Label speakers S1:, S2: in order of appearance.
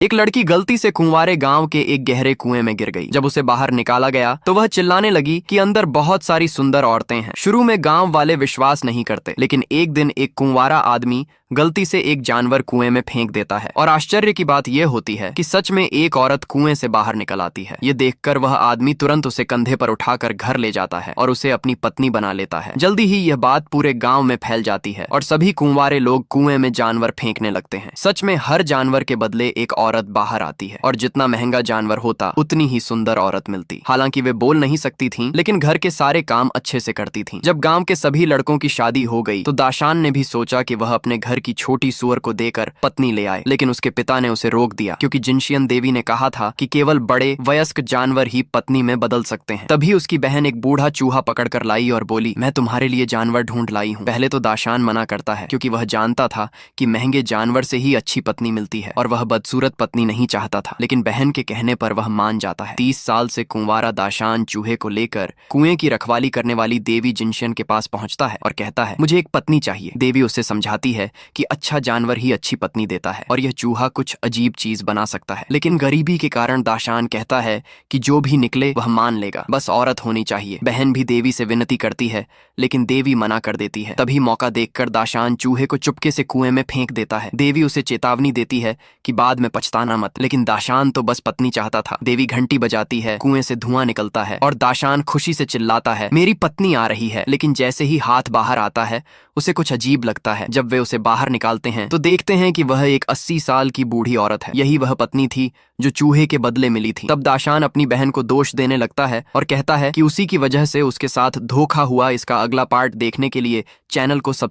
S1: एक लड़की गलती से कुंवारे गांव के एक गहरे कुएं में गिर गई। जब उसे बाहर निकाला गया तो वह चिल्लाने लगी कि अंदर बहुत सारी सुंदर औरतें हैं। शुरू में गांव वाले विश्वास नहीं करते, लेकिन एक दिन एक कुंवारा आदमी गलती से एक जानवर कुएं में फेंक देता है और आश्चर्य की बात यह होती है कि सच में एक औरत कुएं से बाहर निकल आती है। ये देखकर वह आदमी तुरंत उसे कंधे पर उठाकर घर ले जाता है और उसे अपनी पत्नी बना लेता है। जल्दी ही यह बात पूरे गांव में फैल जाती है और सभी कुंवारे लोग कुएं में जानवर फेंकने लगते हैं। सच में हर जानवर के बदले एक औरत बाहर आती है और जितना महंगा जानवर होता उतनी ही सुंदर औरत मिलती। हालांकि वे बोल नहीं सकती थीं, लेकिन घर के सारे काम अच्छे से करती थीं। जब गांव के सभी लड़कों की शादी हो गई तो दाशान ने भी सोचा कि वह अपने घर की छोटी सूअर को देकर पत्नी ले आए, लेकिन उसके पिता ने उसे रोक दिया क्योंकि जिनशियन देवी ने कहा था कि केवल बड़े वयस्क जानवर ही पत्नी में बदल सकते हैं। तभी उसकी बहन एक बूढ़ा चूहा पकड़कर लाई और बोली, मैं तुम्हारे लिए जानवर ढूंढ लाई हूँ। पहले तो दाशान मना करता है क्योंकि वह जानता था कि महंगे जानवर से ही अच्छी पत्नी मिलती है और वह बदसूरत पत्नी नहीं चाहता था, लेकिन बहन के कहने पर वह मान जाता है। 30 साल से कुंवारा दाशान चूहे को लेकर कुएं की रखवाली करने वाली देवी जिनशियन के पास पहुंचता है और कहता है, मुझे एक पत्नी चाहिए। देवी उसे समझाती है कि अच्छा जानवर ही अच्छी पत्नी देता है और यह चूहा कुछ अजीब चीज बना सकता है, लेकिन गरीबी के कारण दाशान कहता है कि जो भी निकले वह मान लेगा, बस औरत होनी चाहिए। बहन भी देवी से विनती करती है, लेकिन देवी मना कर देती है। तभी मौका देखकर दाशान चूहे को चुपके से कुएं में फेंक देता है। देवी उसे चेतावनी देती है कि बाद में पछताना मत, लेकिन दाशान तो बस पत्नी चाहता था। देवी घंटी बजाती है, कुएं से धुआं निकलता है और दाशान खुशी से चिल्लाता है, मेरी पत्नी आ रही है। लेकिन जैसे ही हाथ बाहर आता है उसे कुछ अजीब लगता है। जब वे उसे बाहर निकालते हैं तो देखते हैं कि वह एक 80 साल की बूढ़ी औरत है। यही वह पत्नी थी जो चूहे के बदले मिली थी। तब दाशान अपनी बहन को दोष देने लगता है और कहता है कि उसी की वजह से उसके साथ धोखा हुआ। इसका अगला पार्ट देखने के लिए चैनल को सब्सक्राइब